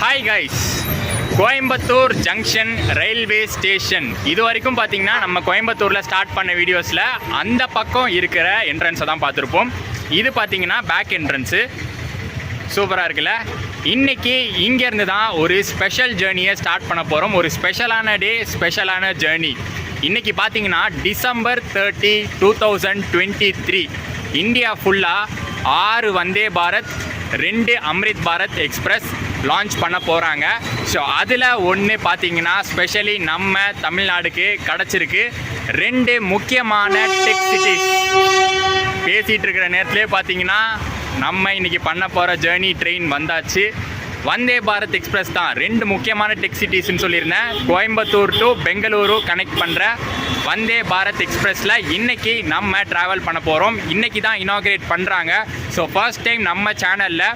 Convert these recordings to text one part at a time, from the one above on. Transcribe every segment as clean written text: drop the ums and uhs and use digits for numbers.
Hi guys, Coimbatore junction railway station இது வரைக்கும் பார்த்தீங்கன்னா நம்ம கோயம்புத்தூரில் ஸ்டார்ட் பண்ண வீடியோஸில் அந்த பக்கம் இருக்கிற என்ட்ரன்ஸை தான் பார்த்துருப்போம். இது பார்த்தீங்கன்னா பேக் என்ட்ரன்ஸு சூப்பராக இருக்குல்ல. இன்றைக்கி இங்கேருந்து தான் ஒரு ஸ்பெஷல் ஜேர்னியை ஸ்டார்ட் பண்ண போகிறோம். ஒரு ஸ்பெஷலான டே, ஸ்பெஷலான ஜேர்னி. இன்றைக்கி பார்த்தீங்கன்னா December 30, 2023 இந்தியா ஃபுல்லாக 6 வந்தே பாரத், 2 அம்ரித் பாரத் எக்ஸ்பிரஸ் லான்ச் பண்ண போகிறாங்க. ஸோ அதில் ஒன்று பார்த்தீங்கன்னா ஸ்பெஷலி நம்ம தமிழ்நாடுக்கு கிடச்சிருக்கு 2 முக்கியமான டெக் சிட்டிஸ். பேசிகிட்டு இருக்கிற நேரத்துலேயே பார்த்தீங்கன்னா நம்ம இன்றைக்கி பண்ண போகிற ஜேர்னி ட்ரெயின் வந்தாச்சு. வந்தே பாரத் எக்ஸ்பிரஸ் தான் 2 முக்கியமான டெக் சிட்டிஸ்ன்னு சொல்லியிருந்தேன். கோயம்புத்தூர் டு பெங்களூரு கனெக்ட் பண்ணுற வந்தே பாரத் எக்ஸ்பிரஸில் இன்றைக்கி நம்ம ட்ராவல் பண்ண போகிறோம். இன்றைக்கி தான் இனாக்ரேட் பண்ணுறாங்க. ஸோ ஃபர்ஸ்ட் டைம் நம்ம சேனலில்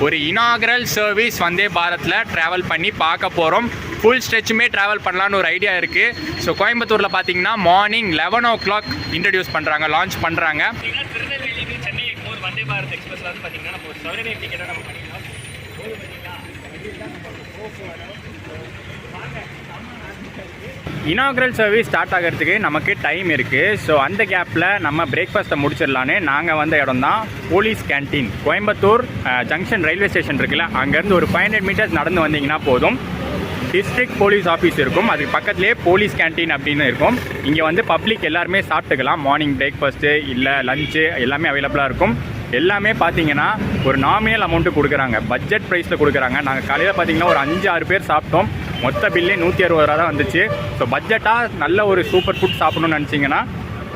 ஒரு இனாக்ரல் சர்வீஸ் வந்தே பாரத்தில் ட்ராவல் பண்ணி பார்க்க போகிறோம். ஃபுல் ஸ்ட்ரெச்சுமே ட்ராவல் பண்ணலான்னு ஒரு ஐடியா இருக்குது. ஸோ கோயம்புத்தூரில் பார்த்தீங்கன்னா மார்னிங் 11 o'clock இன்ட்ரடியூஸ் பண்ணுறாங்க, லான்ச் பண்ணுறாங்க. திருநெல்வேலிக்கு சென்னை எக்மோர் வந்தே பாரத் எக்ஸ்பிரஸில் வந்து பார்த்தீங்கன்னா நம்ம ஒரு சவரனை டிக்கெட்டை நம்ம பண்ணிக்கலாம். இனாக்ரல் சர்வீஸ் ஸ்டார்ட் ஆகிறதுக்கு நமக்கு டைம் இருக்குது. ஸோ அந்த கேப்பில் நம்ம பிரேக்ஃபாஸ்ட்டை முடிச்சிடலான்னு நாங்கள் வந்த இடம் தான் police canteen. Coimbatore junction railway station இருக்குல்ல, அங்கேருந்து ஒரு 500 meters நடந்து வந்தீங்கன்னா போதும், டிஸ்ட்ரிக்ட் போலீஸ் ஆஃபீஸ் இருக்கும். அதுக்கு பக்கத்துலேயே போலீஸ் கேன்டீன் அப்படின்னு இருக்கும். இங்கே வந்து பப்ளிக் எல்லாருமே சாப்பிட்டுக்கலாம். மார்னிங் பிரேக்ஃபாஸ்ட்டு இல்லை லஞ்சு எல்லாமே அவைலபிளாக இருக்கும். எல்லாமே பார்த்தீங்கன்னா ஒரு நாமினல் அமௌண்ட்டு கொடுக்குறாங்க, பட்ஜெட் ப்ரைஸில் கொடுக்குறாங்க. நாங்கள் காலையில் பார்த்தீங்கன்னா ஒரு 5-6 பேர் சாப்பிட்டோம். மொத்த பில்லே 160 ரூபா தான் வந்துச்சு. ஸோ பட்ஜெட்டாக நல்ல ஒரு சூப்பர் ஃபுட் சாப்பிடணும்னு நினச்சிங்கன்னா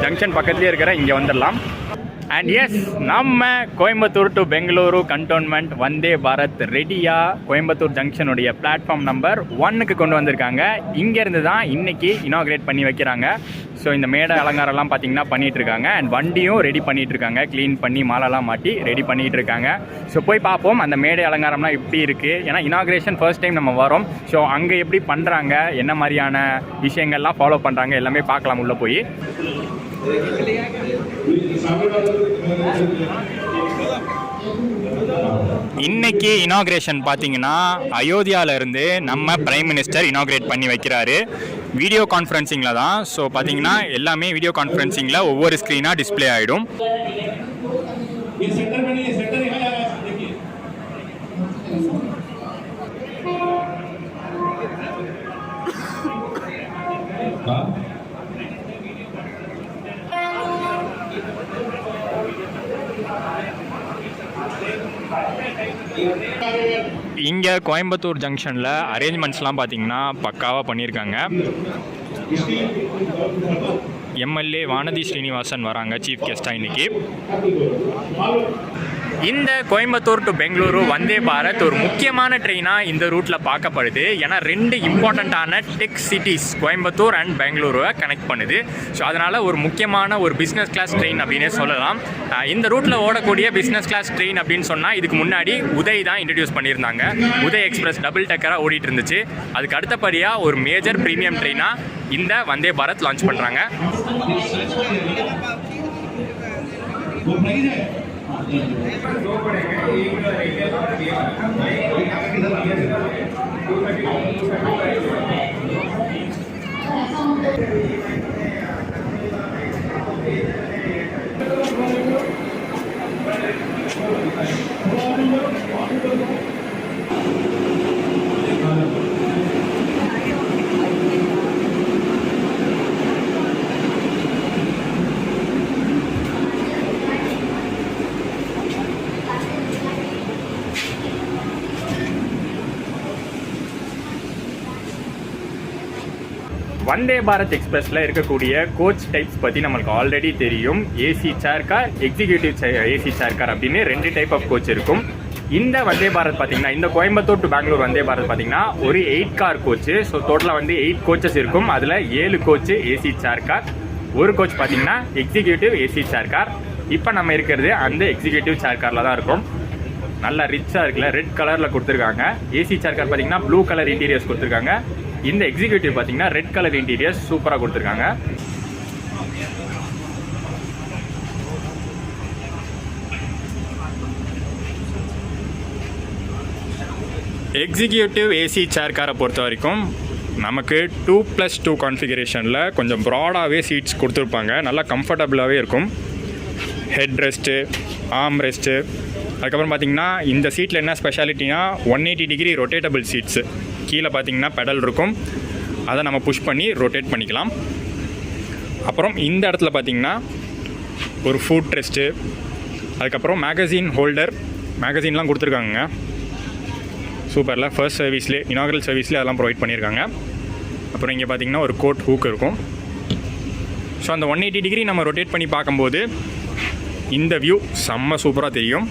ஜங்ஷன் பக்கத்துலேயே இருக்கிற இங்கே வந்துடலாம். அண்ட் எஸ், நம்ம கோயம்புத்தூர் டு பெங்களூரு கண்டோன்மெண்ட் வந்தே பாரத் ரெடியாக கோயம்புத்தூர் ஜங்ஷனுடைய பிளாட்ஃபார்ம் நம்பர் 1க்கு கொண்டு வந்திருக்காங்க. இங்கேருந்து தான் இன்றைக்கி இனாக்ரேட் பண்ணி வைக்கிறாங்க. ஸோ இந்த மேடை அலங்காரம்லாம் பார்த்தீங்கன்னா பண்ணிகிட்ருக்காங்க. அண்ட் வண்டியும் ரெடி பண்ணிகிட்ருக்காங்க, க்ளீன் பண்ணி மாலெல்லாம் மாட்டி ரெடி பண்ணிகிட்டு இருக்காங்க. ஸோ போய் பார்ப்போம் அந்த மேடை அலங்காரம்லாம் எப்படி இருக்குது. ஏன்னா இனாக்ரேஷன் ஃபர்ஸ்ட் டைம் நம்ம வரோம். ஸோ அங்கே எப்படி பண்ணுறாங்க, என்ன மாதிரியான விஷயங்கள்லாம் ஃபாலோ பண்ணுறாங்க எல்லாமே பார்க்கலாம் உள்ளே போய். இன்னைக்கு இனாக்ரேஷன் பார்த்தீங்கன்னா அயோத்தியாவிலேருந்து நம்ம பிரைம் மினிஸ்டர் இனாக்ரேட் பண்ணி வைக்கிறாரு. வீடியோ கான்ஃபரன்சிங்கில் தான். ஸோ பார்த்தீங்கன்னா எல்லாமே வீடியோ கான்ஃபரன்சிங்கில் ஒவ்வொரு ஸ்க்ரீனாக டிஸ்பிளே ஆகிடும். இங்கே கோயம்புத்தூர் ஜங்ஷனில் அரேஞ்ச்மெண்ட்ஸ்லாம் பார்த்தீங்கன்னா பக்காவாக பண்ணியிருக்காங்க. எம்எல்ஏ வானதி ஸ்ரீனிவாசன் வராங்க சீஃப் கெஸ்ட்டாக இன்றைக்கி. இந்த கோயம்புத்தூர் டு பெங்களூரு வந்தே பாரத் ஒரு முக்கியமான ட்ரெயினாக இந்த ரூட்டில் பார்க்கப்படுது. ஏன்னா 2 இம்பார்ட்டண்ட்டான டெக் சிட்டிஸ் கோயம்புத்தூர் அண்ட் பெங்களூருவை கனெக்ட் பண்ணுது. ஸோ அதனால் ஒரு முக்கியமான ஒரு பிஸ்னஸ் கிளாஸ் ட்ரெயின் அப்படின்னே சொல்லலாம். இந்த ரூட்டில் ஓடக்கூடிய பிஸ்னஸ் கிளாஸ் ட்ரெயின் அப்படின்னு சொன்னால் இதுக்கு முன்னாடி உதய் தான் இன்ட்ரடியூஸ் பண்ணியிருந்தாங்க. உதய் எக்ஸ்பிரஸ் டபுள் டக்கராக ஓடிட்டு இருந்துச்சு. அதுக்கு அடுத்தபடியாக ஒரு மேஜர் ப்ரீமியம் ட்ரெயினாக இந்த வந்தே பாரத் லான்ச் பண்ணுறாங்க. வந்தே பாரத் எக்ஸ்பிரஸில் இருக்கக்கூடிய கோச் டைப்ஸ் பற்றி நம்மளுக்கு ஆல்ரெடி தெரியும். AC chair car, executive AC chair car அப்படின்னு 2 டைப் ஆஃப் கோச் இருக்கும். இந்த வந்தே பாரத் பார்த்தீங்கன்னா இந்த கோயம்புத்தூர் டு பெங்களூர் வந்தே பாரத் பார்த்தீங்கன்னா ஒரு 8 கார் கோச்சு. ஸோ டோட்டலாக வந்து 8 கோச்சஸ் இருக்கும். அதில் 7 கோச்சு ஏசி சேர் கார், ஒரு கோச் பார்த்தீங்கன்னா எக்ஸிக்யூட்டிவ் ஏசி சேர் கார். இப்போ நம்ம இருக்கிறது அந்த எக்ஸிக்யூட்டிவ் சேர் காரில் தான் இருக்கும். நல்லா ரிச்சாக இருக்குல்ல, ரெட் கலரில் கொடுத்துருக்காங்க. ஏசி சேர் கார் பார்த்தீங்கன்னா ப்ளூ கலர் இன்டீரியர்ஸ் கொடுத்துருக்காங்க. இந்த எக்ஸிக்யூட்டிவ் பார்த்தீங்கன்னா ரெட் கலர் இன்டீரியர்ஸ் சூப்பராக கொடுத்துருக்காங்க. எக்ஸிக்யூட்டிவ் ஏசி சேர் காரை பொறுத்த வரைக்கும் நமக்கு 2+2 கான்ஃபிகரேஷனில் கொஞ்சம் ப்ராடாகவே சீட்ஸ் கொடுத்துருப்பாங்க. நல்லா கம்ஃபர்டபுளாகவே இருக்கும். Head rest, arm rest. அதுக்கப்புறம் பார்த்திங்கன்னா இந்த சீட்டில் என்ன ஸ்பெஷாலிட்டினா 180 டிகிரி ரொட்டேட்டபிள் சீட்ஸு. கீழே பார்த்திங்கன்னா பெடல் இருக்கும், அதை நம்ம புஷ் பண்ணி ரொட்டேட் பண்ணிக்கலாம். அப்புறம் இந்த இடத்துல பார்த்திங்கன்னா ஒரு ஃபுட் ரெஸ்ட்டு, அதுக்கப்புறம் மேகசின் ஹோல்டர், மேகசின்லாம் கொடுத்துருக்காங்க. சூப்பரில் ஃபர்ஸ்ட் சர்வீஸ்லேயே, இனாகரல் சர்வீஸ்லேயே அதெல்லாம் ப்ரொவைட் பண்ணியிருக்காங்க. அப்புறம் இங்கே பார்த்திங்கன்னா ஒரு கோட் ஹூக் இருக்கும். ஸோ அந்த 180 டிகிரி நம்ம ரொட்டேட் பண்ணி பார்க்கும்போது இந்த வியூ செம்ம சூப்பராக தெரியும்.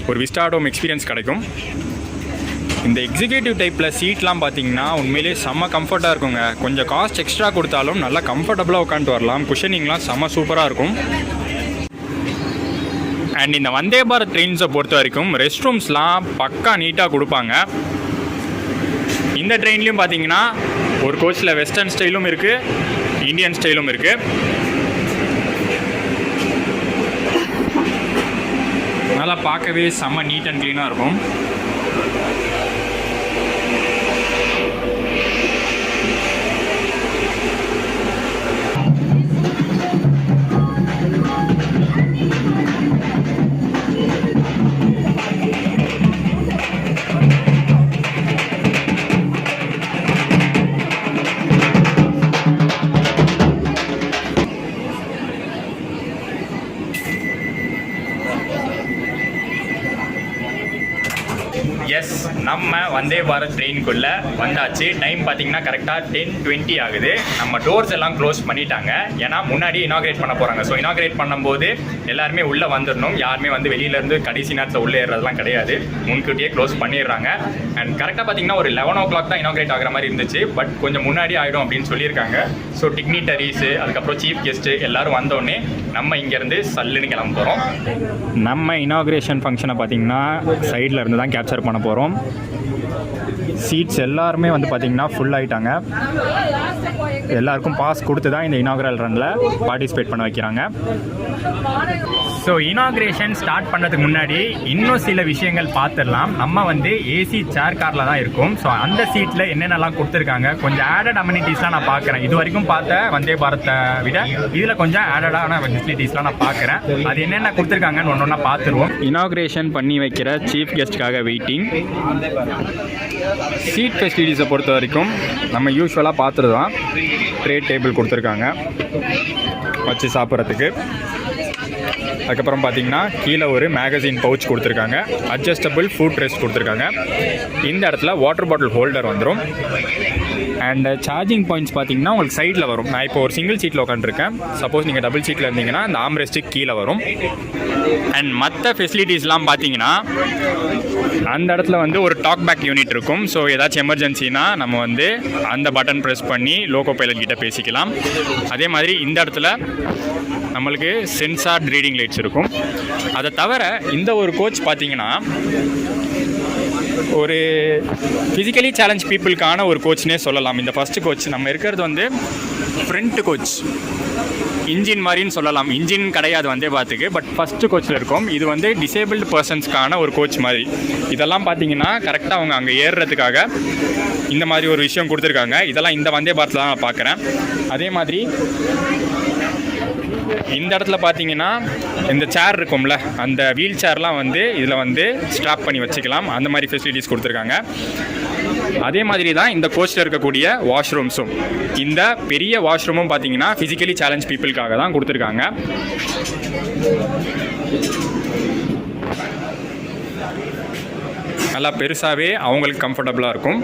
ஒரு விஸ்டாடோம் எக்ஸ்பீரியன்ஸ் கிடைக்கும். இந்த எக்ஸிக்யூட்டிவ் டைப்பில் சீட்லாம் பார்த்திங்கன்னா உண்மையிலே செம்ம கம்ஃபர்ட்டாக இருக்குங்க. கொஞ்சம் காஸ்ட் எக்ஸ்ட்ரா கொடுத்தாலும் நல்லா கம்ஃபர்டபுளாக உட்காந்துட்டு வரலாம். குஷனிங்லாம் செம்ம சூப்பராக இருக்கும். அண்ட் இந்த வந்தே பாரத் ட்ரெயின்ஸை பொறுத்த வரைக்கும் ரெஸ்ட் ரூம்ஸ்லாம் பக்கா நீட்டாக கொடுப்பாங்க. இந்த ட்ரெயின்லேயும் பார்த்தீங்கன்னா ஒரு கோச்சில் வெஸ்டர்ன் ஸ்டைலும் இருக்குது, இந்தியன் ஸ்டைலும் இருக்குது. நல்லா பார்க்கவே செம்ம நீட் அண்ட் க்ளீனாக இருக்கும். எஸ், நம்ம வந்தே பாரத் ட்ரெயினுக்குள்ளே வந்தாச்சு. டைம் பார்த்தீங்கன்னா கரெக்டாக 10:20 ஆகுது. நம்ம டோர்ஸ் எல்லாம் க்ளோஸ் பண்ணிட்டாங்க, ஏன்னா முன்னாடி இனாகிரேட் பண்ண போகிறாங்க. ஸோ இனாகிரேட் பண்ணும்போது எல்லாருமே உள்ளே வந்துடணும். யாருமே வந்து வெளியிலேருந்து கடைசி நேரத்தில் உள்ளே ஏறதெல்லாம் கிடையாது, முன்கூட்டியே க்ளோஸ் பண்ணிடுறாங்க. அண்ட் கரெக்டாக பார்த்தீங்கன்னா ஒரு 11 o'clock தான் இனாகிரேட் ஆகிற மாதிரி இருந்துச்சு. பட் கொஞ்சம் முன்னாடி ஆகிடும் அப்படின்னு சொல்லியிருக்காங்க. ஸோ டிக்னிட்டரிஸு, அதுக்கப்புறம் சீஃப் கெஸ்ட்டு எல்லோரும் வந்தோடனே நம்ம இங்கேருந்து சல்லுன்னு கிளம்ப போகிறோம். நம்ம இனாகிரேஷன் ஃபங்க்ஷனை பார்த்தீங்கன்னா சைடில் இருந்து தான் கேப்சர் பண்ண போகிறோம். சீட்ஸ் எல்லாருமே வந்து பார்த்திங்கன்னா ஃபுல் ஆகிட்டாங்க. எல்லாருக்கும் பாஸ் கொடுத்து தான் இந்த இனாகரல் ரனில் பார்ட்டிசிபேட் பண்ண வைக்கிறாங்க. ஸோ இனாகிரேஷன் ஸ்டார்ட் பண்ணுறதுக்கு முன்னாடி இன்னும் சில விஷயங்கள் பார்த்துடலாம். நம்ம வந்து ஏசி சேர் காரில் தான் இருக்கும். ஸோ அந்த சீட்டில் என்னென்னலாம் கொடுத்துருக்காங்க, கொஞ்சம் ஆடட் அம்யூனிட்டிஸ்லாம் நான் பார்க்குறேன். இது வரைக்கும் பார்த்த வந்தே பாரத்தை விட இதில் கொஞ்சம் ஆடடான ஃபெசிலிட்டிஸ்லாம் நான் பார்க்குறேன். அது என்னென்ன கொடுத்துருக்காங்கன்னு ஒன்று ஒன்றா பார்த்துருவோம். இனாகிரேஷன் பண்ணி வைக்கிற சீஃப் கெஸ்ட்டுக்காக வெயிட்டிங். சீட் ஃபெசிலிட்டிஸை பொறுத்த வரைக்கும் நம்ம யூஸ்வலாக பார்த்துட்டு தான் ட்ரே டேபிள் கொடுத்துருக்காங்க வச்சு சாப்பிட்றதுக்கு. அதுக்கப்புறம் பார்த்தீங்கன்னா கீழே ஒரு மேகசின் பவுச் கொடுத்துருக்காங்க, அட்ஜஸ்டபிள் ஃபுட் ரெஸ்ட் கொடுத்துருக்காங்க. இந்த இடத்துல வாட்டர் பாட்டில் ஹோல்டர் வந்துடும். அண்ட் சார்ஜிங் பாயிண்ட்ஸ் பார்த்தீங்கன்னா உங்களுக்கு சைடில் வரும். நான் இப்போ ஒரு சிங்கிள் சீட்டில் உட்காந்துருக்கேன். சப்போஸ் நீங்கள் டபுள் சீட்டில் இருந்தீங்கன்னா அந்த ஆர்ம் ரெஸ்ட்டுக்கு கீழே வரும். அண்ட் மற்ற ஃபெசிலிட்டிஸ்லாம் பார்த்தீங்கன்னா அந்த இடத்துல வந்து ஒரு டாக் பேக் யூனிட் இருக்கும். ஸோ ஏதாச்சும் எமர்ஜென்சினா நம்ம வந்து அந்த பட்டன் ப்ரெஸ் பண்ணி லோகோ பைலட் கிட்ட பேசிக்கலாம். அதே மாதிரி இந்த இடத்துல நம்மளுக்கு சென்சார் ரீடிங் லைட்ஸ் இருக்கும். அதை தவிர இந்த ஒரு கோச் பார்த்தீங்கன்னா ஒரு ஃபிசிக்கலி சேலஞ்ச் பீப்புளுக்கான ஒரு கோச்னே சொல்லலாம். இந்த ஃபஸ்ட்டு கோச் நம்ம இருக்கிறது வந்து ஃப்ரண்ட் கோச், இன்ஜின் மாதிரின்னு சொல்லலாம். இன்ஜின் கிடையாது வந்தே பாரத்துக்கு, பட் ஃபஸ்ட்டு கோச்சில் இருக்கும். இது வந்து டிசேபிள்டு பர்சன்ஸ்க்கான ஒரு கோச் மாதிரி. இதெல்லாம் பார்த்தீங்கன்னா கரெக்டாக அவங்க அங்கே ஏறுறதுக்காக இந்த மாதிரி ஒரு விஷயம் கொடுத்துருக்காங்க. இதெல்லாம் இந்த வந்தே பாரத்தில் தான் நான் பார்க்குறேன். அதே மாதிரி இந்த இடத்துல பார்த்தீங்கன்னா இந்த சேர் இருக்கும்ல, அந்த வீல் சேர்லாம் வந்து இதில் வந்து ஸ்ட்ராப் பண்ணி வச்சுக்கலாம். அந்த மாதிரி ஃபெசிலிட்டிஸ் கொடுத்துருக்காங்க. அதே மாதிரி தான் இந்த கோச்சில் இருக்கக்கூடிய வாஷ்ரூம்ஸும். இந்த பெரிய வாஷ்ரூமும் பார்த்தீங்கன்னா ஃபிசிக்கலி சேலஞ்ச் பீப்புளுக்காக தான் கொடுத்துருக்காங்க. நல்லா பெருசாகவே அவங்களுக்கு கம்ஃபர்டபுளாக இருக்கும்.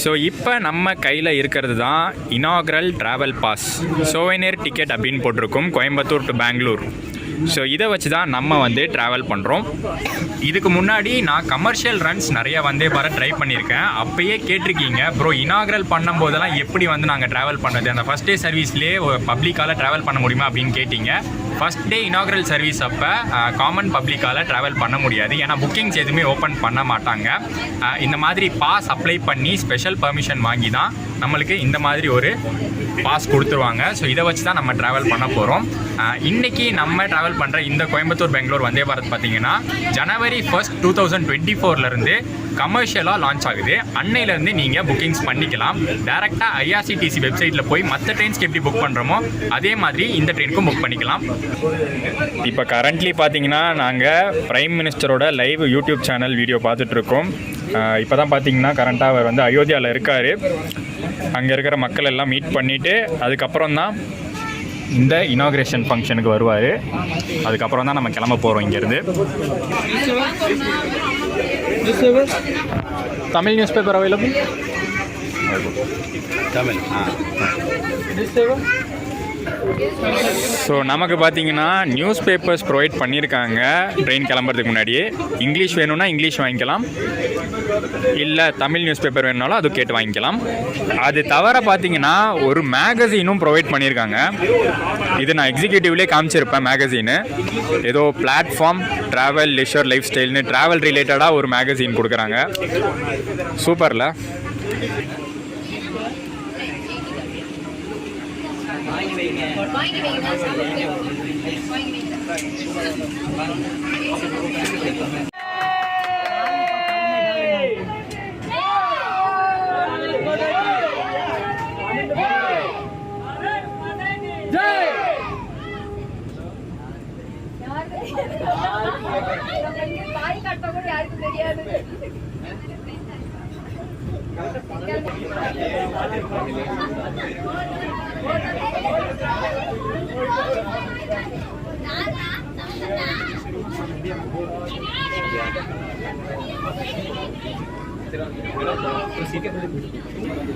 ஸோ இப்போ நம்ம கையில் இருக்கிறது தான் இனாகரல் ட்ராவல் பாஸ், சோவெனியர் டிக்கெட் அப்படின்னு போட்டிருக்கும், கோயம்புத்தூர் டு பெங்களூர். ஸோ இதை வச்சு தான் நம்ம வந்து ட்ராவல் பண்ணுறோம். இதுக்கு முன்னாடி நான் கமர்ஷியல் ரன்ஸ் நிறையா வந்தே பாரத் ட்ரை பண்ணியிருக்கேன். அப்போயே கேட்டிருக்கீங்க, ப்ரோ இனாகரல் பண்ணும்போதெல்லாம் எப்படி வந்து நாங்கள் ட்ராவல் பண்ணுறது, அந்த ஃபஸ்ட் டே சர்வீஸ்லேயே பப்ளிக்கால் ட்ராவல் பண்ண முடியுமா அப்படின்னு கேட்டிங்க. ஃபஸ்ட் டே இனாகரல் சர்வீஸ் அப்போ காமன் பப்ளிக்கால் ட்ராவல் பண்ண முடியாது, ஏன்னா புக்கிங்ஸ் எதுவுமே ஓப்பன் பண்ண மாட்டாங்க. இந்த மாதிரி பாஸ் அப்ளை பண்ணி ஸ்பெஷல் பர்மிஷன் வாங்கி தான் நம்மளுக்கு இந்த மாதிரி ஒரு பாஸ் கொடுத்துருவாங்க. ஸோ இதை வச்சு தான் நம்ம ட்ராவல் பண்ண போகிறோம். இன்றைக்கி நம்ம ட்ராவல் பண்ணுற இந்த கோயம்புத்தூர் பெங்களூர் வந்தே பாரத் பார்த்திங்கன்னா January 1, 2024 கமர்ஷியலாக லான்ச் ஆகுது. அன்னையிலேருந்து நீங்கள் புக்கிங்ஸ் பண்ணிக்கலாம். டேரெக்டாக ஐஆர்சிடிசி வெப்சைட்டில் போய் மற்ற ட்ரெயின்ஸ்க்கு எப்படி புக் பண்ணுறோமோ அதே மாதிரி இந்த ட்ரெயினுக்கும் புக் பண்ணிக்கலாம். இப்போ கரண்ட்லி பார்த்தீங்கன்னா நாங்கள் பிரைம் மினிஸ்டரோட லைவ் யூடியூப் சேனல் வீடியோ பார்த்துட்ருக்கோம். இப்போ தான் பார்த்தீங்கன்னா கரண்ட்டாக அவர் வந்து அயோத்தியாவில் இருக்கார். அங்கே இருக்கிற மக்கள் எல்லாம் மீட் பண்ணிவிட்டு அதுக்கப்புறம் தான் இந்த இனாக்ரேஷன் ஃபங்க்ஷனுக்கு வருவார். அதுக்கப்புறம் தான் நம்ம கிளம்ப போகிறோம் இங்கேருந்து. Tamil news paper available Tamil. So நமக்கு பார்த்தீங்கன்னா நியூஸ் பேப்பர்ஸ் ப்ரொவைட் பண்ணியிருக்காங்க ட்ரெயின் கிளம்புறதுக்கு முன்னாடியே. இங்கிலீஷ் வேணும்னா இங்கிலீஷ் வாங்கிக்கலாம், இல்லை தமிழ் நியூஸ் பேப்பர் வேணுனாலும் அது கேட்டு வாங்கிக்கலாம். அது தவிர பார்த்தீங்கன்னா ஒரு மேகசீனும் ப்ரொவைட் பண்ணியிருக்காங்க. இது நான் எக்ஸிக்யூட்டிவ்லேயே காமிச்சிருப்பேன். மேகசீனு ஏதோ பிளாட்ஃபார்ம் ட்ராவல் லெஷர் லைஃப் ஸ்டைல்னு ட்ராவல் ரிலேட்டடாக ஒரு மேகசீன் கொடுக்குறாங்க. சூப்பரில்.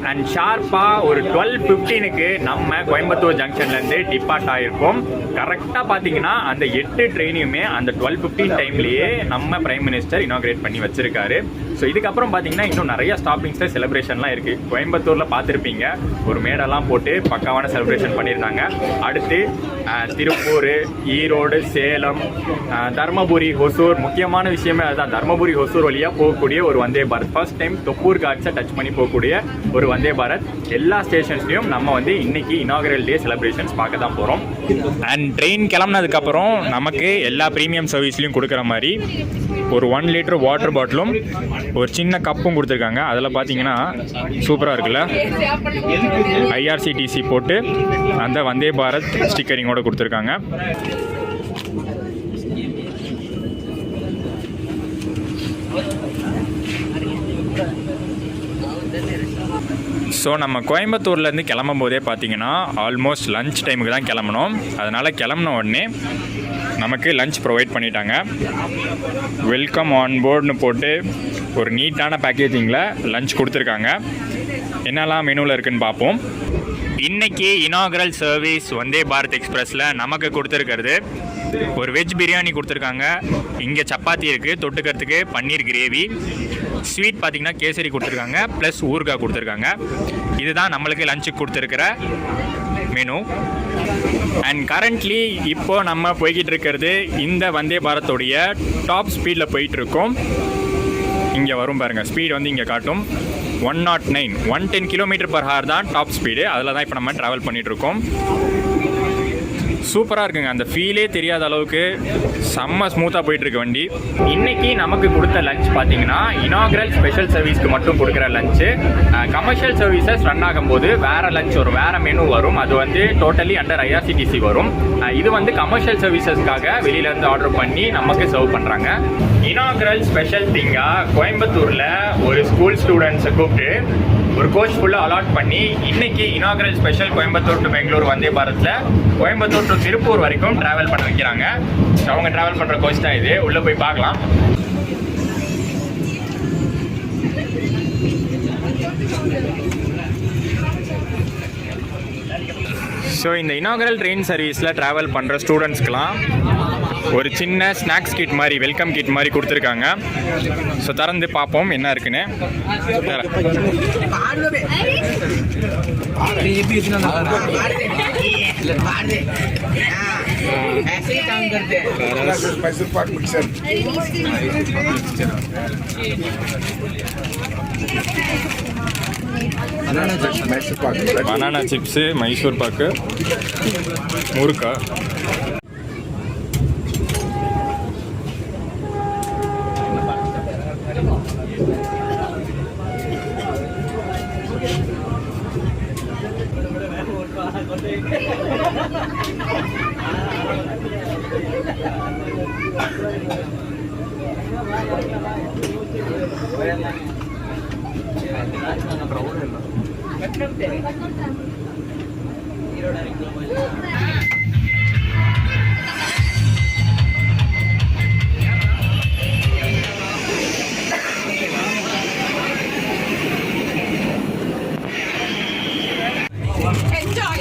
அண்ட் ஷார்ப்பாக ஒரு 12:15 நம்ம கோயம்புத்தூர் ஜங்ஷன்லேருந்து டிபார்ட் ஆகிருக்கோம். கரெக்டாக பார்த்தீங்கன்னா அந்த 8 ட்ரெயினையுமே அந்த 12:15 டைம்லேயே நம்ம பிரைம் மினிஸ்டர் இனாக்ரேட் பண்ணி வச்சிருக்காரு. ஸோ இதுக்கப்புறம் பார்த்தீங்கன்னா இன்னும் நிறைய ஸ்டாப்பிங்ஸில் செலிப்ரேஷன்லாம் இருக்குது. கோயம்புத்தூரில் பார்த்துருப்பீங்க, ஒரு மேடெல்லாம் போட்டு பக்காவான செலிப்ரேஷன் பண்ணியிருந்தாங்க. அடுத்து திருப்பூர், ஈரோடு, சேலம், தர்மபுரி, ஹொசூர். முக்கியமான விஷயமே அதுதான். தர்மபுரி ஹொசூர் வழியாக போகக்கூடிய ஒரு வந்தே பாரத். ஃபர்ஸ்ட் டைம் தொப்பூர் காட்ஸை டச் பண்ணி போகக்கூடிய ஒரு வந்தே பாரத். எல்லா ஸ்டேஷன்ஸ்லையும் நம்ம வந்து இன்னைக்கு இனாகரல் டே செலிப்ரேஷன்ஸ் பார்க்க தான் போகிறோம். அண்ட் ட்ரெயின் கிளம்புனதுக்கப்புறம் நமக்கு எல்லா ப்ரீமியம் சர்வீஸ்லையும் கொடுக்குற மாதிரி ஒரு 1 லிட்டர் வாட்டர் பாட்டிலும் ஒரு சின்ன கப்பும் கொடுத்துருக்காங்க. அதில் பார்த்தீங்கன்னா சூப்பராக இருக்குல்ல, ஐஆர்சிடிசி போட்டு அந்த வந்தே பாரத் ஸ்டிக்கரிங்கோடு கொடுத்துருக்காங்க. ஸோ நம்ம கோயம்புத்தூர்லேருந்து கிளம்பும் போதே பார்த்தீங்கன்னா ஆல்மோஸ்ட் லஞ்ச் டைமுக்கு தான் கிளம்பணும். அதனால் கிளம்புன உடனே நமக்கு லஞ்ச் ப்ரொவைட் பண்ணிட்டாங்க. வெல்கம் ஆன் போர்டுன்னு போட்டு ஒரு நீட்டான பேக்கேஜிங்கில் லஞ்ச் கொடுத்துருக்காங்க. என்னெல்லாம் மெனுவில் இருக்குதுன்னு பார்ப்போம். இன்றைக்கி இனாகரல் சர்வீஸ் வந்தே பாரத் எக்ஸ்பிரஸில் நமக்கு கொடுத்துருக்கிறது ஒரு வெஜ் பிரியாணி கொடுத்துருக்காங்க. இங்கே சப்பாத்தி இருக்குது, தொட்டுக்கிறதுக்கு பன்னீர் கிரேவி, ஸ்வீட் பார்த்திங்கன்னா கேசரி கொடுத்துருக்காங்க, ப்ளஸ் ஊறுகாய் கொடுத்துருக்காங்க. இதுதான் நம்மளுக்கு லஞ்சுக்கு கொடுத்துருக்கிற மெனு. அண்ட் கரண்ட்லி இப்போது நம்ம போய்கிட்டு இருக்கிறது இந்த வந்தே பாரத்தோடைய டாப் ஸ்பீடில் போயிட்டுருக்கோம். இங்கே வரும் பாருங்கள், ஸ்பீட் வந்து இங்கே காட்டும் 109, 110 km/h தான் டாப் ஸ்பீடு. அதில் தான் இப்போ நம்ம ட்ராவல் பண்ணிகிட்ருக்கோம். சூப்பராக இருக்குங்க, அந்த ஃபீலே தெரியாத அளவுக்கு செம்ம ஸ்மூத்தாக போயிட்டுருக்கு வண்டி. இன்றைக்கி நமக்கு கொடுத்த லஞ்ச் பார்த்தீங்கன்னா இனாகரல் ஸ்பெஷல் சர்வீஸ்க்கு மட்டும் கொடுக்குற லஞ்சு. கமர்ஷியல் சர்வீசஸ் ரன் ஆகும்போது வேறு லஞ்ச் வரும், வேறு மெனு வரும். அது வந்து டோட்டலி அண்டர் ஐஆர்சிடிசி வரும். இது வந்து கமர்ஷியல் சர்வீசஸ்க்காக வெளியிலேருந்து ஆர்டர் பண்ணி நமக்கு சர்வ் பண்ணுறாங்க. இனாகரல் ஸ்பெஷல் திங்காக கோயம்புத்தூரில் ஒரு ஸ்கூல் ஸ்டூடெண்ட்ஸை கூப்பிட்டு ஒரு கோச் ஃபுல்லாக அலாட் பண்ணி இன்னைக்கு inaugural special Coimbatore to Bangalore Vande பாரத்தில் கோயம்புத்தூர் டு திருப்பூர் வரைக்கும் ட்ராவல் பண்ண வைக்கிறாங்க. அவங்க ட்ராவல் பண்ணுற கோச் தான் இது. உள்ளே போய் பார்க்கலாம். ஸோ இந்த இனாகரல் ட்ரெயின் சர்வீஸில் ட்ராவல் பண்ணுற ஸ்டூடெண்ட்ஸ்க்கெலாம் ஒரு சின்ன ஸ்நாக்ஸ் கிட் மாதிரி, வெல்கம் கிட் மாதிரி கொடுத்துருக்காங்க. ஸோ திறந்து பார்ப்போம் என்ன இருக்குன்னு. Banana chips, Mysore pak, முறுக்கா.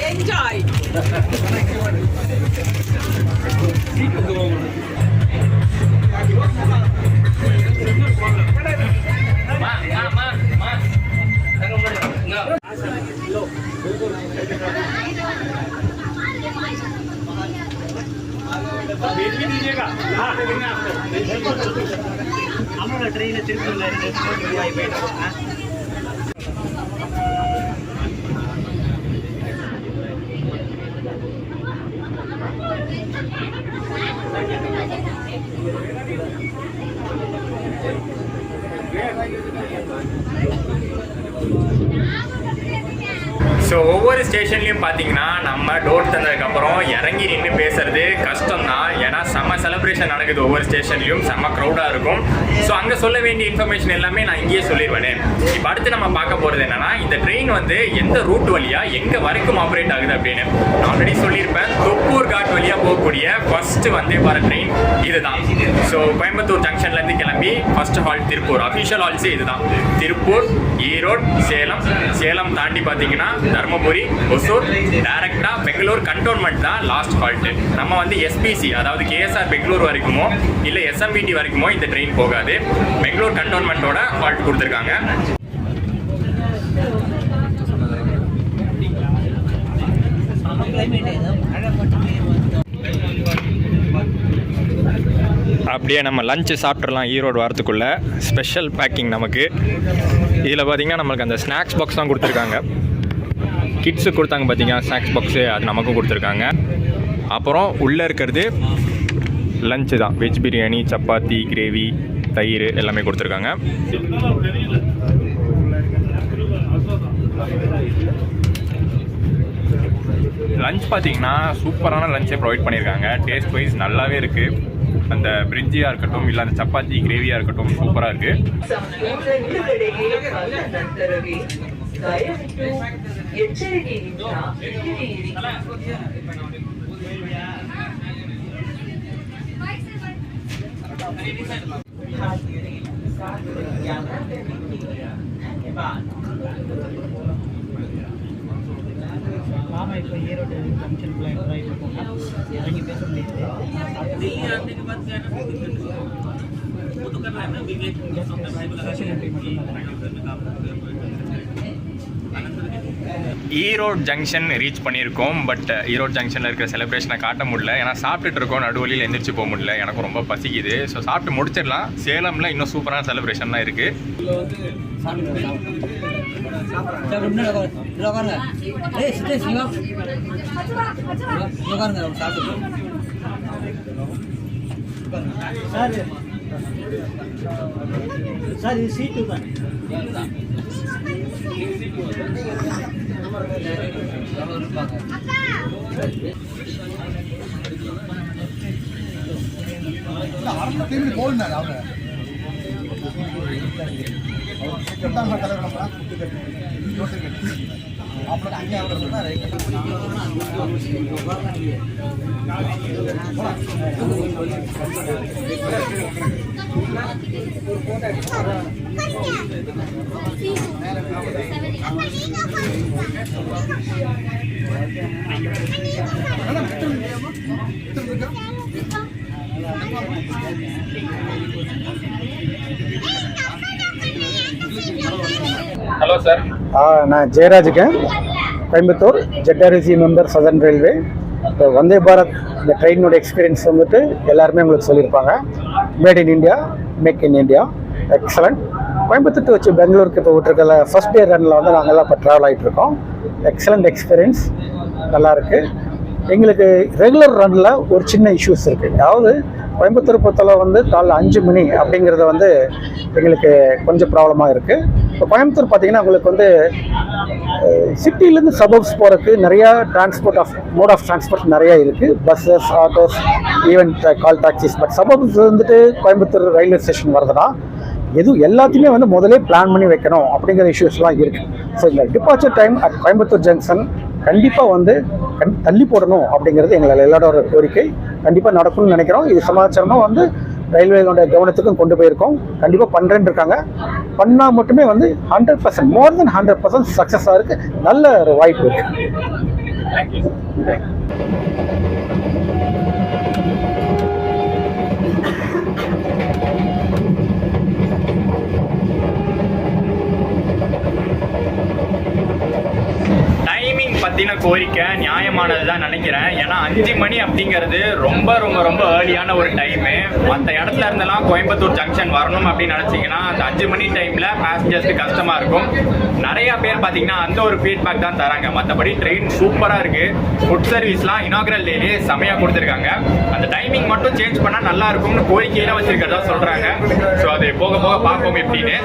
Enjoy. हमारा ट्रेन तिरुपति ஸோ ஒவ்வொரு ஸ்டேஷன்லையும் பார்த்தீங்கன்னா நம்ம டோர் தந்ததுக்கப்புறம் இறங்கி நின்று பேசுறது கஷ்டம் தான். ஏன்னா செம்ம செலிப்ரேஷன் நடக்குது ஒவ்வொரு ஸ்டேஷன்லையும், செம்ம க்ரௌடாக இருக்கும். ஸோ அங்கே சொல்ல வேண்டிய இன்ஃபர்மேஷன் எல்லாமே நான் இங்கேயே சொல்லிடுவேனே. இப்போ அடுத்து நம்ம பார்க்க போகிறது என்னன்னா, இந்த ட்ரெயின் வந்து எந்த ரூட் வழியாக எங்கே வரைக்கும் ஆப்ரேட் ஆகுது அப்படின்னு. நான் ஆல்ரெடி சொல்லியிருப்பேன், தொப்பூர் காட் வழியாக போகக்கூடிய ஃபர்ஸ்ட் வந்தே பாரத் ட்ரெயின் இதுதான். ஸோ கோயம்புத்தூர் ஜங்ஷன்லேருந்து கிளம்பி ஃபர்ஸ்ட் ஹால்ட் திருப்பூர். அஃபிஷியல் ஹால்ஸே இதுதான். திருப்பூர், ஈரோடு, சேலம். சேலம் தாண்டி பார்த்தீங்கன்னா தர்மபுரி, ஒசூர், டைரக்டா பெங்களூர் கண்டோன்மெண்ட் தான் லாஸ்ட் ஹால்ட். நம்ம வந்து எஸ்பிசி, அதாவது கேஎஸ்ஆர் பெங்களூர் வரைக்குமோ இல்லை எஸ்எம்பிடி வரைக்குமோ இந்த ட்ரெயின் போகாது. பெங்களூர் கண்டோன்மெண்ட்டோட ஹால்ட் கொடுத்துருக்காங்க. அப்படியே நம்ம லஞ்சு சாப்பிட்றலாம் ஈரோடு வரத்துக்குள்ளே. ஸ்பெஷல் பேக்கிங் நமக்கு. இதில் பார்த்தீங்கன்னா நம்மளுக்கு அந்த ஸ்நாக்ஸ் பாக்ஸ் தான் கொடுத்துருக்காங்க. கிட்ஸுக்கு கொடுத்தாங்க பார்த்தீங்கன்னா ஸ்நாக்ஸ் பாக்ஸு, அது நமக்கும் கொடுத்துருக்காங்க. அப்புறம் உள்ளே இருக்கிறது லஞ்சு தான். வெஜ் பிரியாணி, சப்பாத்தி, கிரேவி, தயிர் எல்லாமே கொடுத்துருக்காங்க. லஞ்ச் பார்த்தீங்கன்னா சூப்பரான லஞ்சை ப்ரொவைட் பண்ணியிருக்காங்க. டேஸ்ட் வைஸ் நல்லாவே இருக்குது. அந்த பிரிஞ்சியாக இருக்கட்டும், இல்லை அந்த சப்பாத்தி கிரேவியாக இருக்கட்டும், சூப்பராக இருக்குது. மாமா இப்போ ஈரோடு ஃபங்க்ஷனுக்குலாம் ட்ரைவ் இருக்கோங்க. இறங்கி பேச முடியாது. ஈரோடு ஜங்ஷன் ரீச் பண்ணியிருக்கோம். பட் ஈரோடு ஜங்ஷனில் இருக்கிற செலிப்ரேஷனை காட்ட முடியல. ஏன்னா சாப்பிட்டுட்டு இருக்கோம், நடுவழியில் எந்திரிச்சு போக முடியல. எனக்கும் ரொம்ப பசிக்குது. ஸோ சாப்பிட்டு முடிச்சிடலாம். சேலமில் இன்னும் சூப்பரான செலிப்ரேஷன்லாம் இருக்குது. சார் இது சீட்டு தான். Hello sir. நான் ஜெயராஜுக்கேன், கோயம்புத்தூர் ஜெட்ஆர்சி மெம்பர் சதர்ன் ரயில்வே. இப்போ வந்தே பாரத் இந்த ட்ரெயினோட எக்ஸ்பீரியன்ஸ் வந்துட்டு எல்லாருமே உங்களுக்கு சொல்லியிருப்பாங்க. Made in India, make in India, excellent. Coimbatore வச்சு பெங்களூருக்கு இப்போ விட்டுருக்கல ஃபர்ஸ்ட் டே ரனில் வந்து நாங்கள்லாம் இப்போ ட்ராவல் ஆகிட்டுருக்கோம். எக்ஸலண்ட் எக்ஸ்பீரியன்ஸ், நல்லாயிருக்கு. எங்களுக்கு ரெகுலர் ரனில் ஒரு சின்ன இஷ்யூஸ் இருக்குது. அதாவது கோயம்புத்தூர் பொறுத்தளவு வந்து காலைல 5 மணி அப்படிங்கிறது வந்து எங்களுக்கு கொஞ்சம் ப்ராப்ளமாக இருக்குது. இப்போ கோயம்புத்தூர் பார்த்திங்கன்னா உங்களுக்கு வந்து சிட்டிலேருந்து சபர்ப்ஸ் போகிறதுக்கு நிறையா மோட் ஆஃப் டிரான்ஸ்போர்ட் நிறையா இருக்குது. Buses, autos, even call taxis. But suburbs வந்துட்டு கோயம்புத்தூர் ரயில்வே ஸ்டேஷன் வருதுன்னா எல்லாத்தையுமே வந்து முதலே பிளான் பண்ணி வைக்கணும் அப்படிங்கிற இஷ்யூஸ்லாம் இருக்குது. ஸோ இந்த departure time at Coimbatore junction கண்டிப்பாக வந்து தள்ளி போடணும் அப்படிங்கிறது எங்களோட எல்லாரோட கோரிக்கை. கண்டிப்பாக நடக்கும்னு நினைக்கிறோம். இது சமாச்சாரமாக வந்து ரயில்வேயோட கவனத்துக்கும் கொண்டு போயிருக்கோம். கண்டிப்பாக பண்ணுறேன்னு இருக்காங்க. பண்ணால் மட்டுமே வந்து 100% மோர் தென் 100% சக்ஸஸாக இருக்குது. நல்ல ஒரு வாய்ப்பு இருக்குது. பற்றின கோரிக்கை நியாயமானது தான் நினைக்கிறேன். ஏன்னா 5 மணி அப்படிங்கிறது ரொம்ப ரொம்ப ரொம்ப ஏர்லியான ஒரு டைமு. மற்ற இடத்துல இருந்தெல்லாம் கோயம்புத்தூர் ஜங்ஷன் வரணும் அப்படின்னு நினச்சிங்கன்னா அந்த 5 மணி டைமில் பேசஞ்சர்ஸ்க்கு கஷ்டமாக இருக்கும். நிறையா பேர் பார்த்தீங்கன்னா அந்த ஒரு ஃபீட்பேக் தான் தராங்க. மற்றபடி ட்ரெயின் சூப்பராக இருக்குது. ஃபுட் சர்வீஸ்லாம் இனாகரல் டேலே செமையாக கொடுத்துருக்காங்க. அந்த டைமிங் மட்டும் சேஞ்ச் பண்ணால் நல்லா இருக்கும்னு கோரிக்கையெல்லாம் வச்சுருக்கிறதா சொல்கிறாங்க. ஸோ அது போக போக பார்ப்போம் எப்படின்னு.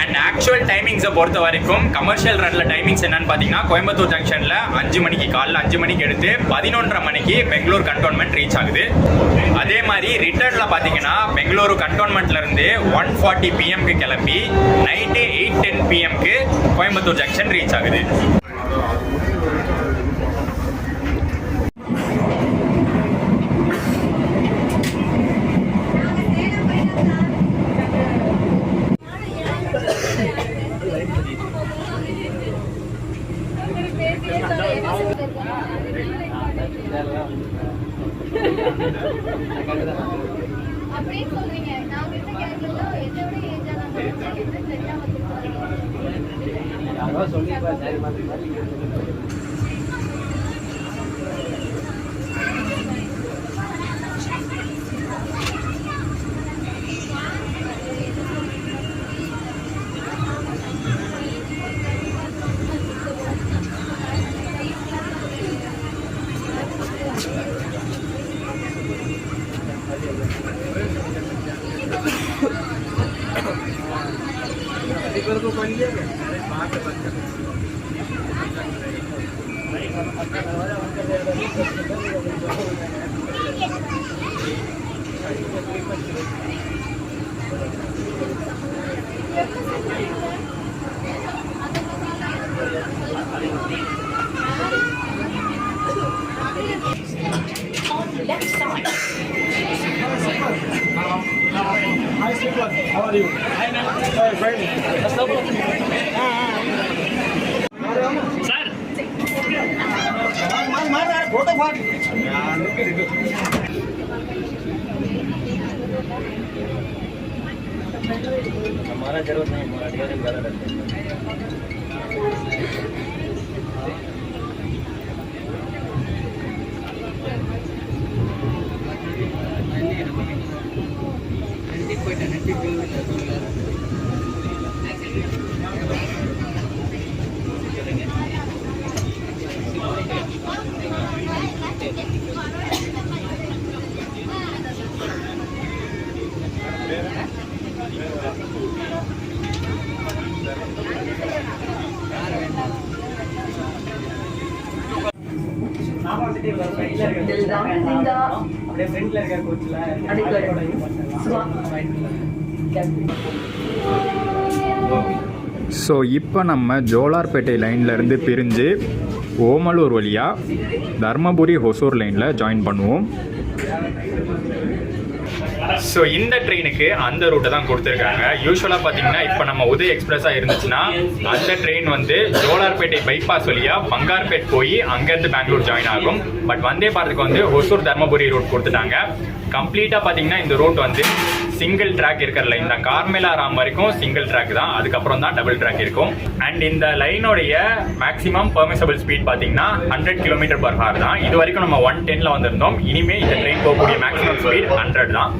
அண்ட் ஆக்சுவல் டைமிங்ஸை பொறுத்த வரைக்கும் கமர்ஷியல் ரன்ல டைமிங்ஸ் என்னன்னு பார்த்தீங்கன்னா கோயம்புத்தூர் ஜங்ஷனில் 5 மணிக்கு காலைல 5 மணிக்கு எடுத்து 11:30 மணிக்கு பெங்களூர் கண்டோன்மெண்ட் ரீச் ஆகுது. அதே மாதிரி ரிட்டர்னில் பார்த்தீங்கன்னா பெங்களூரு கண்டோன்மெண்ட்லேருந்து 1:40 PM கிளம்பி night 8:10 PM Coimbatore junction reach ஆகுது. அப்படியே சொல்றீங்க. நான் கிட்ட கேட்கல என்னோட ஏஜான அதான் சொல்லிப்பா. சரி மாதிரி left side. Hi, Super. How are you? Hi, man. Sorry, very nice. Let's go. Sir. मार फोटो फाड़ हमारा जरूरत नहीं, हमारा ड्राइविंग ज़्यादा रहता அப்படியே ஃப்ரண்ட்ல இருக்க கோச்ல ஸோ இப்போ நம்ம ஜோலார்பேட்டை லைன்லேருந்து பிரிஞ்சு ஓமலூர் வழியாக தர்மபுரி ஹொசூர் லைனில் ஜாயின் பண்ணுவோம். ஸோ இந்த ட்ரெயினுக்கு அந்த ரூட்டை தான் கொடுத்துருக்காங்க. யூஸ்வலாக பார்த்தீங்கன்னா இப்போ நம்ம உதய் எக்ஸ்பிரஸாக இருந்துச்சுன்னா அந்த ட்ரெயின் வந்து ஜோலார்பேட்டை பைபாஸ் வழியாக பங்கார்பேட் போய் அங்கேருந்து பெங்களூர் ஜாயின் ஆகும். பட் வந்தே பாரத்துக்கு வந்து ஹொசூர் தர்மபுரி ரூட் கொடுத்துட்டாங்க. கம்ப்ளீட்டாக பார்த்தீங்கன்னா இந்த ரூட் வந்து சிங்கிள் ட்ராக் இருக்கிற லைன் தான். கார்மேலாராம் வரைக்கும் சிங்கிள் ட்ராக் தான், அதுக்கப்புறம் தான் டபுள் ட்ராக் இருக்கும். அண்ட் இந்த லைனோடைய மேக்ஸிமம் பெர்மிசபிள் ஸ்பீட் பார்த்தீங்கன்னா 100 km/h தான். இது வரைக்கும் நம்ம 110ல் வந்திருந்தோம். இனிமேல் இந்த ட்ரெயின் போகக்கூடிய மேக்ஸிமம் ஸ்பீட் 100 தான்.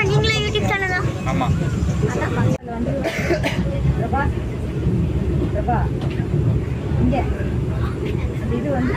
நீங்களே யூடியூப் சேனலா? ஆமாம். இது வந்து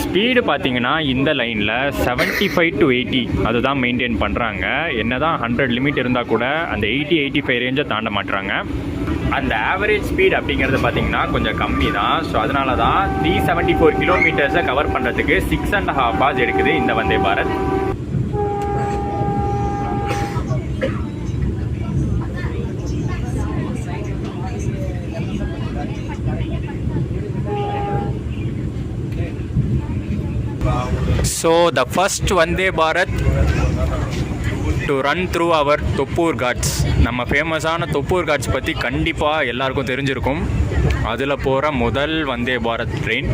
ஸ்பீடு பார்த்தீங்கன்னா இந்த லைனில் 75 to 80 அதுதான் மெயின்டைன் பண்ணுறாங்க. என்ன தான் 100 லிமிட் இருந்தால் கூட அந்த 80-85 ரேஞ்சை தாண்ட மாட்டுறாங்க. அந்த ஆவரேஜ் ஸ்பீட் அப்படிங்கிறது பார்த்தீங்கன்னா கொஞ்சம் கம்மி தான். ஸோ அதனால தான் 374 கிலோமீட்டர்ஸை கவர் பண்ணுறதுக்கு 6.5 hours எடுக்குது இந்த Vande Bharat. So the first Vande Bharat to run through our Thoppur Ghats. நம்ம ஃபேமஸான தொப்பூர் காட்ஸ் பற்றி கண்டிப்பாக எல்லாருக்கும் தெரிஞ்சிருக்கும். அதில் போகிற முதல் வந்தே பாரத் ட்ரெயின்.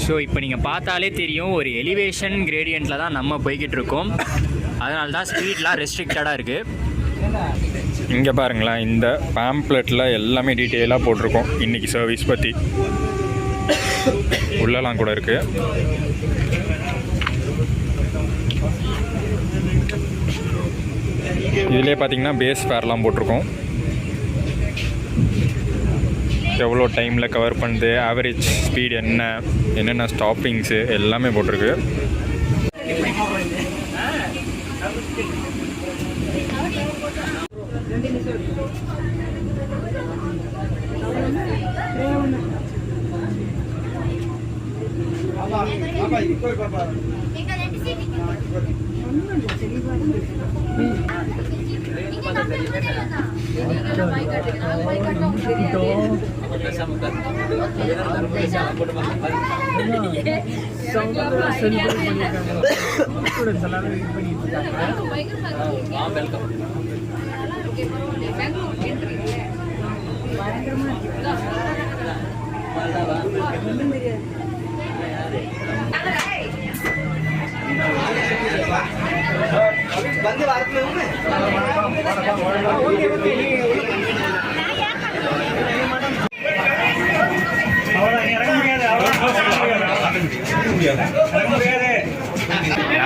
ஸோ இப்போ நீங்கள் பார்த்தாலே தெரியும் ஒரு எலிவேஷன் கிரேடியண்ட்டில் தான் நம்ம போய்கிட்டு இருக்கோம். அதனால தான் ஸ்பீட்லாம் ரெஸ்ட்ரிக்டடாக இருக்குது. இங்கே பாருங்களேன், இந்த பேம்ப்ளெட்டில் எல்லாமே டீட்டெயிலாக போட்டிருக்கோம் இன்றைக்கி சர்வீஸ் பற்றி. உள்ளலாம் கூட இருக்குது. இதிலே பார்த்தீங்கன்னா பேஸ் ஃபேர்லாம் போட்டிருக்கோம். எவ்வளோ டைமில் கவர் பண்ணுது, ஆவரேஜ் ஸ்பீடு என்ன, என்னென்ன ஸ்டாப்பிங்ஸு எல்லாமே போட்டிருக்கு.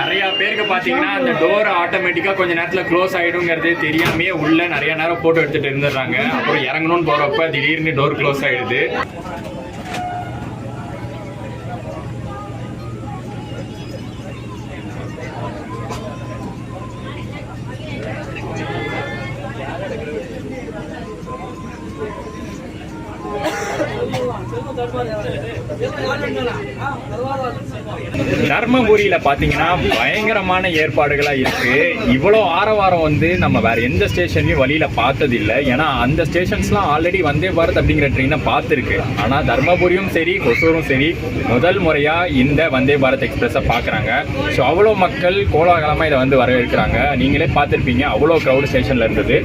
நிறைய பேருக்கு பார்த்தீங்கன்னா அந்த டோர் ஆட்டோமேட்டிக்காக கொஞ்சம் நேரத்தில் க்ளோஸ் ஆகிடுங்கிறது தெரியாமையே உள்ள நிறைய நேரம் ஃபோட்டோ எடுத்துகிட்டு இருந்துடுறாங்க. அப்புறம் இறங்கணும்னு போகிறப்ப திடீர்னு டோர் க்ளோஸ் ஆகிடுது. தர்மபுரியில் பார்த்தீங்கன்னா பயங்கரமான ஏற்பாடுகளாக இருக்குது. இவ்வளோ ஆரவாரம் வந்து நம்ம வேறு எந்த ஸ்டேஷன்லையும் வழியில் பார்த்ததில்லை. ஏன்னா அந்த ஸ்டேஷன்ஸ்லாம் ஆல்ரெடி வந்தே பாரத் அப்படிங்கிற ட்ரெயினை பார்த்துருக்கு. ஆனால் தர்மபுரியும் சரி கொசூரும் சரி முதல் முறையாக இந்த வந்தே பாரத் எக்ஸ்பிரஸை பார்க்குறாங்க. ஸோ அவ்வளோ மக்கள் கோலாகலமாக இதை வந்து வரவேற்கிறாங்க. நீங்களே பார்த்துருப்பீங்க, அவ்வளோ க்ரௌட் ஸ்டேஷனில் இருந்தது.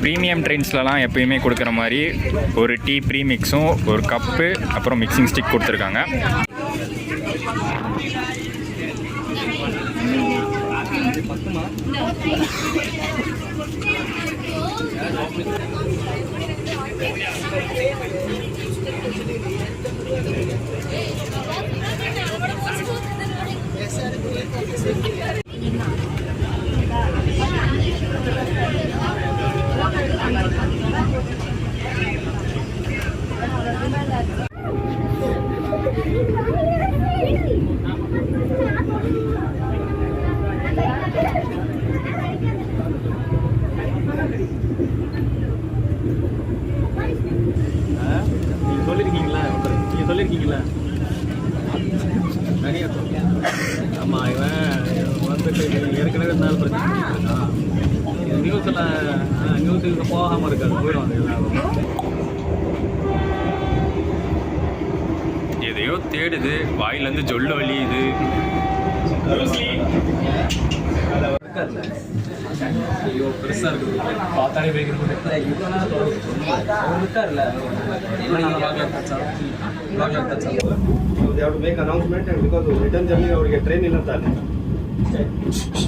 ப்ரீமியம் ட்ரெயின்ஸ்லலாம் எப்பயுமே கொடுக்குற மாதிரி ஒரு டீ ப்ரீமிக்ஸும் ஒரு கப்பு அப்புறம் மிக்சிங் ஸ்டிக் கொடுத்துருக்காங்க. இருக்குல்ல நிறைய ஆமாம் இவன் வந்துட்டு ஏற்கனவே 4 பிரச்சனை இருக்கான் நியூஸுக்கு போகாமல் இருக்காது போயிடும் எல்லாரும் எதையோ தேடுது வாயிலேருந்து ஜொல்ல வலியுது. ஐயோ பெருசாக இருக்குது பார்த்தாலே வைக்கிறேன் இருக்கார்ல they have to make announcement and because of return journey ಅವರಿಗೆ ಟ್ರೈನ್ ಇಲ್ಲ ತಾನೆ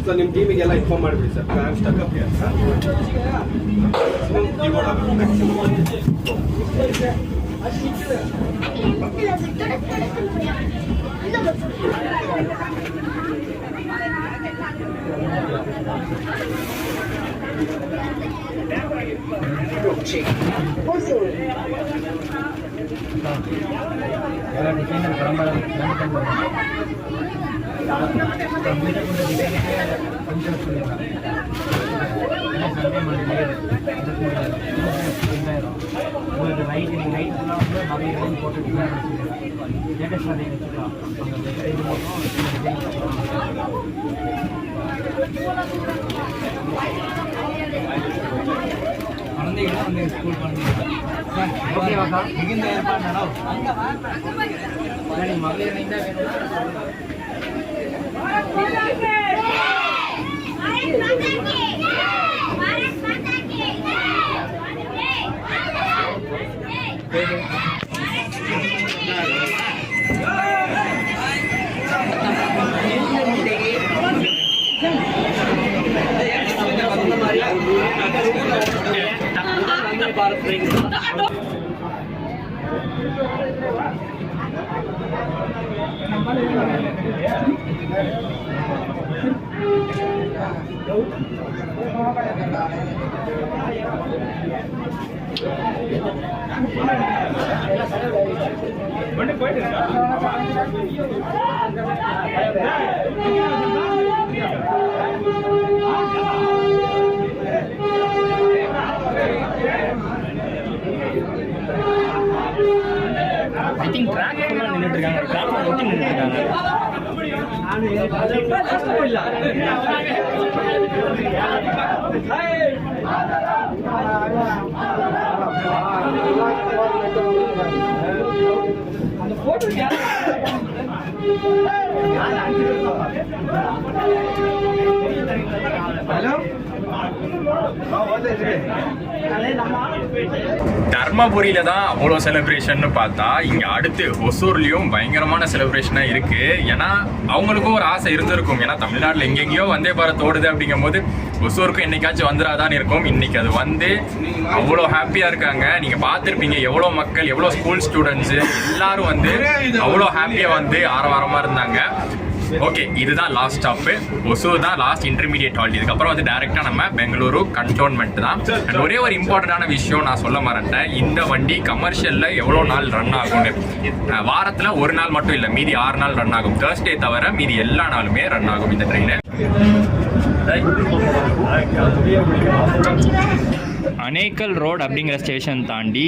ಸೊ ನಿಮ್ಮ ಟೀಮಿಗೆ ಎಲ್ಲ ಇನ್ಫಾರ್ಮ್ ಮಾಡಿಬಿಡಿ sir I am stuck up here designer பரம்பரை கம்ப்யூட்டர் கொண்ட டிசைனுக்கு கொஞ்சம் சொல்லிடுறாங்க சண்டே மண்டே உங்களுக்கு ரைட்டு ஃபுல்லாக வந்து நிறைய லைன் போட்டு லேட்டஸ்ட் நிறைய வச்சுக்கலாம் அங்கே இது குழந்தைகளாம் வந்து ஸ்கூல் ஓகேவாக்கா மிகுந்த ஏற்பாடு மகளிர் இணைந்தா ஐ திங்க் ட்ராக் ஃபுல்லாக நின்றுட்டு இருக்காங்க. ட்ராக் ஒட்டி நின்றுட்டு இருக்காங்க. அந்த போட்டோ ஹலோ தர்மபுரியில தான் அவ்வளோ செலிப்ரேஷன் பார்த்தா இங்கே அடுத்து ஒசூர்லேயும் பயங்கரமான செலிப்ரேஷனாக இருக்குது. ஏன்னா அவங்களுக்கும் ஒரு ஆசை இருந்திருக்கும். ஏன்னா தமிழ்நாட்டில் எங்கெங்கேயோ வந்தே பாரத் ஓடுது அப்படிங்கும்போது ஒசூருக்கும் என்னைக்காச்சும் வந்துடாதான் இருக்கும். இன்னைக்கு அது வந்து அவ்வளோ ஹாப்பியாக இருக்காங்க. நீங்கள் பார்த்துருப்பீங்க எவ்வளோ மக்கள், எவ்வளோ ஸ்கூல் ஸ்டூடெண்ட்ஸு எல்லாரும் வந்து அவ்வளோ ஹாப்பியாக வந்து ஆரவாரமாக இருந்தாங்க. ஓகே, இதுதான் லாஸ்ட் ஸ்டாப்பு. ஒசூர் தான் லாஸ்ட் இன்டர்மீடியட் ஹால்ட். இதுக்கப்புறம் வந்து டைரெக்டாக நம்ம பெங்களூரு கண்டோன்மெண்ட் தான். அண்ட் ஒரே ஒரு இம்பார்ட்டண்டான விஷயம் நான் சொல்ல மறந்துட்டேன். இந்த வண்டி கமர்ஷியலில் எவ்வளோ நாள் ரன் ஆகும்னு. வாரத்தில் ஒரு நாள் மட்டும் இல்லை, மீதி 6 நாள் ரன் ஆகும். தேர்ஸ்டே தவிர மீதி எல்லா நாளுமே ரன் ஆகும் இந்த ட்ரெயின். அனேக்கல் ரோடு அப்படிங்கிற ஸ்டேஷன் தாண்டி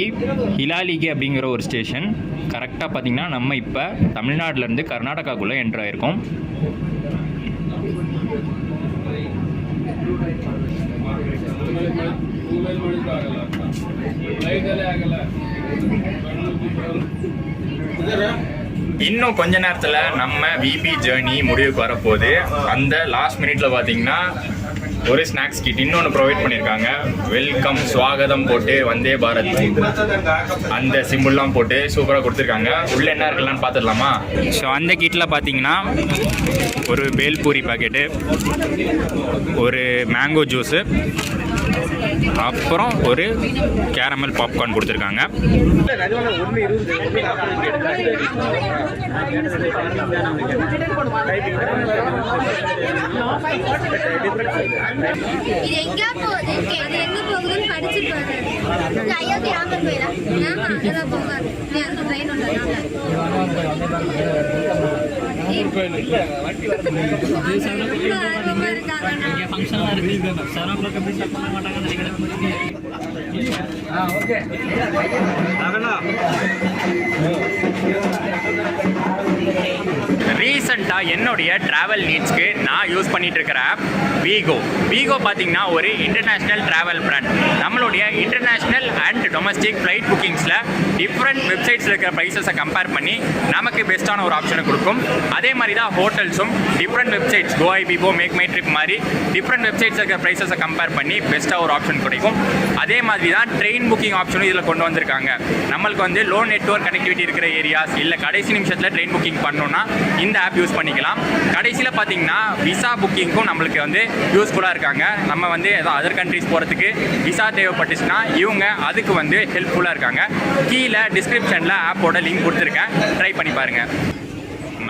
ஹிலாலிகே அப்படிங்கிற ஒரு ஸ்டேஷன். கரெக்டாக பார்த்தீங்கன்னா நம்ம இப்போ தமிழ்நாட்டிலேருந்து கர்நாடகாக்குள்ளே என்ட்ரு ஆயிருக்கோம். இன்னும் கொஞ்ச நேரத்தில் நம்ம விபி ஜேர்னி முடிவுக்கு வரப்போகுது. அந்த லாஸ்ட் மினிட்ல பார்த்தீங்கன்னா ஒரு ஸ்நாக்ஸ் கிட் இன்னொன்று ப்ரொவைட் பண்ணியிருக்காங்க. வெல்கம் ஸ்வாகதம் போட்டு வந்தே பாரத் அந்த சிம்பிள்லாம் போட்டு சூப்பராக கொடுத்துருக்காங்க. உள்ளே என்ன இருக்குல்லான்னு பார்த்துடலாமா? ஸோ அந்த கிட்டில் பார்த்தீங்கன்னா ஒரு பேல்பூரி பாக்கெட்டு, ஒரு மேங்கோ ஜூஸு, அப்புறம் ஒரு கேரமல் பாப்கார்ன் கொடுத்துருக்காங்க. இது எங்க போகுது? அது எங்க போகுதுன்னு படிச்சிருப்பாங்க. அயோத்தி ஆம்பர் போயிடா அங்கதான் போகாது. அந்த ட்ரெயின் ஒன்றுனால ஓகே ரீசெண்டாக என்னுடைய ட்ராவல் நீட்ஸ்க்கு நான் யூஸ் பண்ணிட்டு இருக்கிற ஆப் வீகோ பார்த்தீங்கன்னா ஒரு இன்டர்நேஷ்னல் ட்ராவல் பிராண்ட். நம்மளுடைய இன்டர்நேஷ்னல் அண்ட் டொமஸ்டிக் ஃப்ளைட் புக்கிங்ஸில் டிஃப்ரெண்ட் வெப்சைட்ஸில் இருக்கிற ப்ரைஸஸை கம்பேர் பண்ணி நமக்கு பெஸ்ட்டான ஒரு ஆப்ஷனை கொடுக்கும். அதே மாதிரி தான் ஹோட்டல்ஸும் டிஃப்ரெண்ட் வெப்சைட்ஸ் கோஐபிபோ மேக் மை ட்ரிப் மாதிரி டிஃப்ரெண்ட் வெப்சைட்ஸ் இருக்கிற ப்ரைஸஸை கம்பேர் பண்ணி பெஸ்ட்டாக ஒரு ஆப்ஷன் கிடைக்கும். அதே மாதிரி தான் ட்ரெயின் புக்கிங் ஆப்ஷனும் இதில் கொண்டு வந்திருக்காங்க. நம்மளுக்கு வந்து லோ நெட்வொர்க் கனெக்டிவிட்டி இருக்கிற ஏரியாஸ் இல்லை கடைசி நிமிஷத்தில் ட்ரெயின் புக்கிங் பண்ணோன்னா இந்த ஆப் யூஸ் பண்ணிக்கலாம். கடைசியில் பார்த்தீங்கன்னா விசா புக்கிங்க்கும் நம்மளுக்கு வந்து யூஸ்ஃபுல்லாக இருக்காங்க. நம்ம வந்து ஏதோ அதர் கண்ட்ரிஸ் போகிறதுக்கு விசா தேவைப்பட்டுச்சுன்னா இவங்க அதுக்கு வந்து ஹெல்ப்ஃபுல்லாக இருக்காங்க. கீழே டிஸ்கிரிப்ஷனில் ஆப்போட லிங்க் கொடுத்துருக்கேன், ட்ரை பண்ணி பாருங்கள்.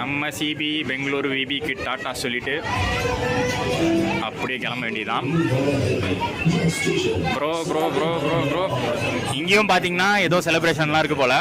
நம்ம சிபி பெங்களூரு விபிக்கு டாட்டா சொல்லிட்டு அப்படியே கிளம்ப வேண்டியதான். Bro bro bro bro bro இங்கேயும் பார்த்தீங்கன்னா ஏதோ செலிப்ரேஷன்லாம் இருக்குது போல்.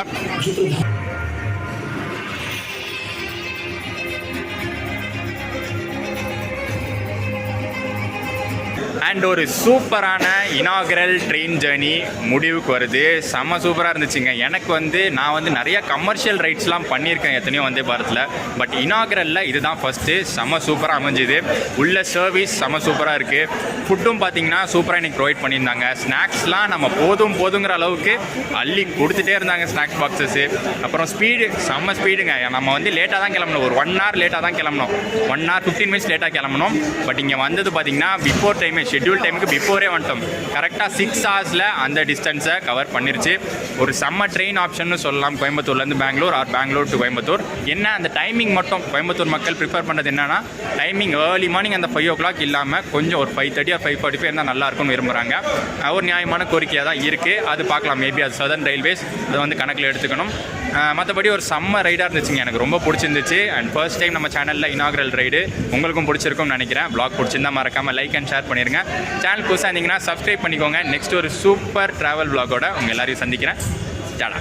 அண்ட் ஒரு சூப்பரான இனாகரல் ட்ரெயின் ஜேர்னி முடிவுக்கு வருது. செம்ம சூப்பராக இருந்துச்சுங்க. எனக்கு வந்து நான் வந்து நிறைய கமர்ஷியல் ரைட்ஸ்லாம் பண்ணியிருக்கேன் எத்தனையோ வந்தே பாரத்தில். பட் இனாகரலில் இதுதான் ஃபஸ்ட்டு. செம்ம சூப்பராக அமைஞ்சுது. உள்ள சர்வீஸ் செம்ம சூப்பராக இருக்குது. ஃபுட்டும் பார்த்தீங்கன்னா சூப்பராக இன்றைக்கி ப்ரொவைட் பண்ணியிருந்தாங்க. ஸ்நாக்ஸ்லாம் நம்ம போதுங்கிற அளவுக்கு அள்ளி கொடுத்துட்டே இருந்தாங்க ஸ்நாக்ஸ் பாக்ஸஸ்ஸு. அப்புறம் ஸ்பீடு செம்ம ஸ்பீடுங்க. நம்ம வந்து லேட்டாக தான் கிளம்பணும், ஒரு 1 hour லேட்டாக தான் கிளம்பணும், 1 hour 15 minutes லேட்டாக கிளம்பணும். பட் இங்கே வந்தது பார்த்தீங்கன்னா பிஃபோர் டைமே, ஷெட்யூல் டைமுக்கு பிஃபோரே வந்துட்டோம். கரெக்டாக 6 hours அந்த டிஸ்டன்ஸை கவர் பண்ணிருச்சு. ஒரு செம்ம ட்ரெயின் ஆப்ஷன் சொல்லலாம். கோயம்புத்தூர்லேருந்து பெங்களூர் ஆர் பெங்களூர் டு கோயம்புத்தூர். என்ன அந்த டைமிங் மட்டும் கோயம்புத்தூர் மக்கள் ப்ரிஃபர் பண்ணுறது என்னன்னா டைமிங் ஏர்லி மார்னிங் அந்த 5 o'clock இல்லாமல் கொஞ்சம் ஒரு 5:30 or 5:45 இருந்தால் நல்லாயிருக்கும்னு விரும்புகிறாங்க. ஒரு நியாயமான கோரிக்கையாக தான் இருக்குது. அது பார்க்கலாம். மேபி அது சதர்ன் ரயில்வேஸ் அதை வந்து கணக்கில் எடுத்துக்கணும். மற்றபடி ஒரு செம்ம ரைடாக இருந்துச்சுங்க. எனக்கு ரொம்ப பிடிச்சிருந்துச்சு. அண்ட் ஃபர்ஸ்ட் டைம் நம்ம சேனலில் இனாகரல் ரைடு. உங்களுக்கும் பிடிச்சிருக்கும்னு நினைக்கிறேன். ப்ளாக் பிடிச்சிருந்தா மறக்காமல் லைக் அண்ட் ஷேர் பண்ணிடுங்க. சேனல் புதுசாக இருந்தீங்கன்னா சப்ஸ்கிரைப் பண்ணிக்கோங்க. நெக்ஸ்ட் ஒரு சூப்பர் ட்ராவல் வ்ளாகோட உங்கள் எல்லாரையும் சந்திக்கிறேன். டாடா.